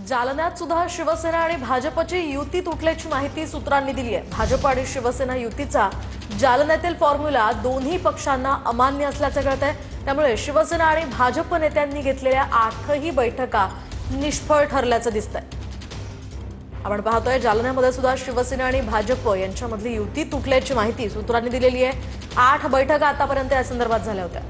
जालन्यात सुद्धा शिवसेना आणि भाजपची युती तुटल्याची माहिती सूत्रांनी दिली आहे। भाजप आणि शिवसेना युतीचा जालन्यातील फॉर्म्युला दोन्ही पक्षांना अमान्य असल्याचं कळतंय। त्यामुळे शिवसेना आणि भाजप नेत्यांनी घेतलेल्या 8ही बैठका निष्फळ ठरल्याचं दिसतंय। आपण पाहतोय जालन्यामध्ये सुद्धा शिवसेना आणि भाजप यांच्यामधली युती तुटल्याची माहिती सूत्रांनी दिलेली आहे। 8 बैठका आतापर्यंत या संदर्भात झाल्या होत्या।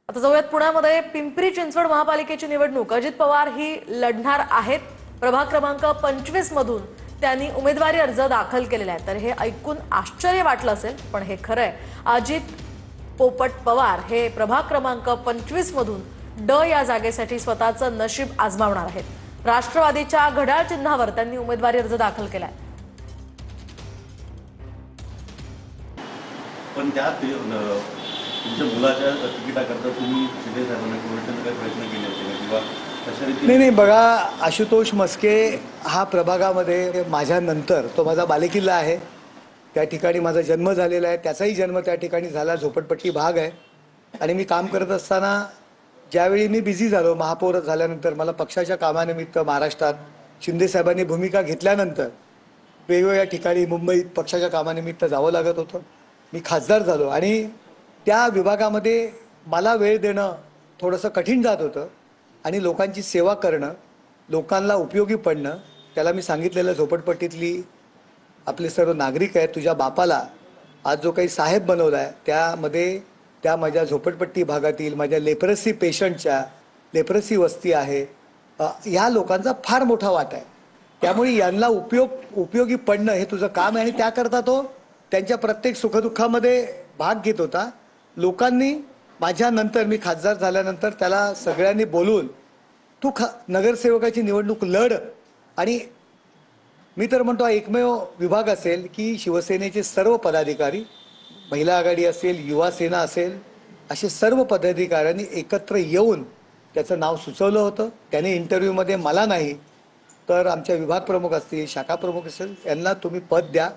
आता जाऊयात पुण्यामध्ये पिंपरी चिंचवड महापालिकेची निवडणूक अजित पवार ही लढणार आहेत। प्रभाग क्रमांक 25 मधून त्यांनी उमेदवारी अर्ज दाखल केलेला आहे। तर हे ऐकून आश्चर्य वाटलं असेल, पण हे खरं आहे। अजित पोपट पवार हे प्रभाग क्रमांक 25 मधून ड या जागेसाठी स्वतःचं नशीब आजमावणार आहेत। राष्ट्रवादीच्या घड्याळ चिन्हावर त्यांनी उमेदवारी अर्ज दाखल केलाय। पण त्यात तुमच्या मुलाच्या तिकिटाकरता तुम्ही शिंदे साहेबांना काही प्रयत्न केले होते किंवा तशा रीतीने? नाही बघा, आशुतोष मस्के हा प्रभागामध्ये माझ्यानंतर तो माझा बालेकिल्ला आहे। त्या ठिकाणी माझा जन्म झालेला आहे, त्याचाही जन्म त्या ठिकाणी झाला। झोपडपट्टी भाग आहे आणि मी काम करत असताना ज्यावेळी मी बिझी झालो महापौर झाल्यानंतर, मला पक्षाच्या कामानिमित्त महाराष्ट्रात शिंदे साहेबांनी भूमिका घेतल्यानंतर वेगवेगळ्या ठिकाणी मुंबईत पक्षाच्या कामानिमित्त जावं लागत होतं। मी खासदार झालो आणि त्या विभागामध्ये मला वेळ देणं थोडंसं कठीण जात होतं आणि लोकांची सेवा करणं, लोकांना उपयोगी पडणं, त्याला मी सांगितलेलं झोपडपट्टीतली आपले सर्व नागरिक आहेत, तुझ्या बापाला आज जो काही साहेब बनवला आहे त्यामध्ये त्या माझ्या झोपडपट्टी भागातील माझ्या लेप्रसी पेशंटच्या लेप्रसी वस्ती आहे ह्या लोकांचा फार मोठा वाटा आहे। त्यामुळे यांना उपयोगी पडणं हे तुझं काम आहे आणि त्याकरता तो त्यांच्या प्रत्येक सुखदुःखामध्ये भाग घेत होता। लोकांनी माझ्यानंतर, मी खासदार झाल्यानंतर त्याला सगळ्यांनी बोलून तू नगरसेवकाची निवडणूक लढ, आणि मी तर म्हणतो एकमेव विभाग असेल की शिवसेनेचे सर्व पदाधिकारी, महिला आघाडी असेल, युवा सेना असेल, असे सर्व पदाधिकाऱ्यांनी एकत्र येऊन त्याचं नाव सुचवलं होतं। त्याने इंटरव्ह्यूमध्ये मला नाही तर आमच्या विभाग प्रमुख असतील, शाखा प्रमुख असेल, यांना तुम्ही पद द्या,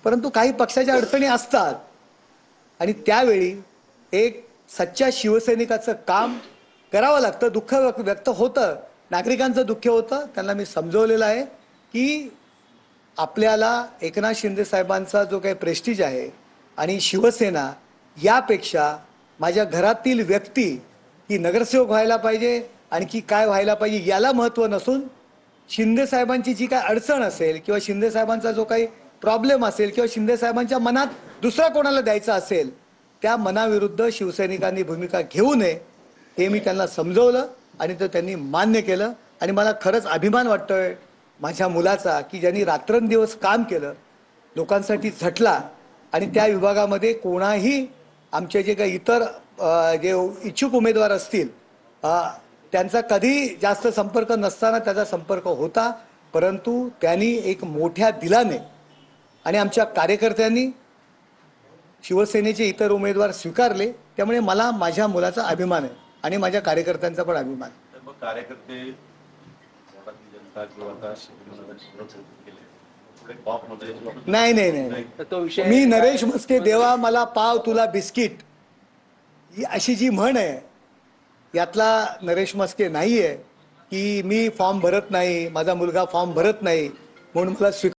परंतु काही पक्षाच्या अडचणी असतात आणि त्यावेळी एक सच्च्या शिवसैनिकाचं काम करावं लागतं। दुःख व्यक्त होतं, नागरिकांचं दुःख होतं। त्यांना मी समजवलेलं आहे की आपल्याला एकनाथ शिंदे साहेबांचा जो काही प्रेस्टीज आहे आणि शिवसेना यापेक्षा माझ्या घरातील व्यक्ती ही नगरसेवक व्हायला पाहिजे, आणखी काय व्हायला पाहिजे याला महत्त्व नसून शिंदे साहेबांची जी काय अडचण असेल किंवा शिंदे साहेबांचा जो काही प्रॉब्लेम असेल किंवा शिंदे साहेबांच्या मनात दुसरा कोणाला द्यायचा असेल त्या मनाविरुद्ध शिवसैनिकांनी भूमिका घेऊ नये हे मी त्यांना समजवलं आणि ते त्यांनी मान्य केलं। आणि मला खरंच अभिमान वाटतोय माझ्या मुलाचा की ज्यांनी रात्रंदिवस काम केलं, लोकांसाठी झटला आणि त्या विभागामध्ये कोणाही आमचे जे काही इतर जे इच्छुक उमेदवार असतील त्यांचा कधी जास्त संपर्क नसताना त्याचा संपर्क होता, परंतु त्यांनी एक मोठ्या दिलाने आणि आमच्या कार्यकर्त्यांनी शिवसेनेचे इतर उमेदवार स्वीकारले। त्यामुळे मला माझ्या मुलाचा अभिमान आहे आणि माझ्या कार्यकर्त्यांचा पण अभिमान आहे। मग कार्यकर्ते नाही नाही नाही, मी नरेश मस्के देवा मला पाव तुला बिस्किट ही अशी जी म्हण आहे यातला नरेश मस्के नाही आहे की मी फॉर्म भरत नाही, माझा मुलगा फॉर्म भरत नाही म्हणून मला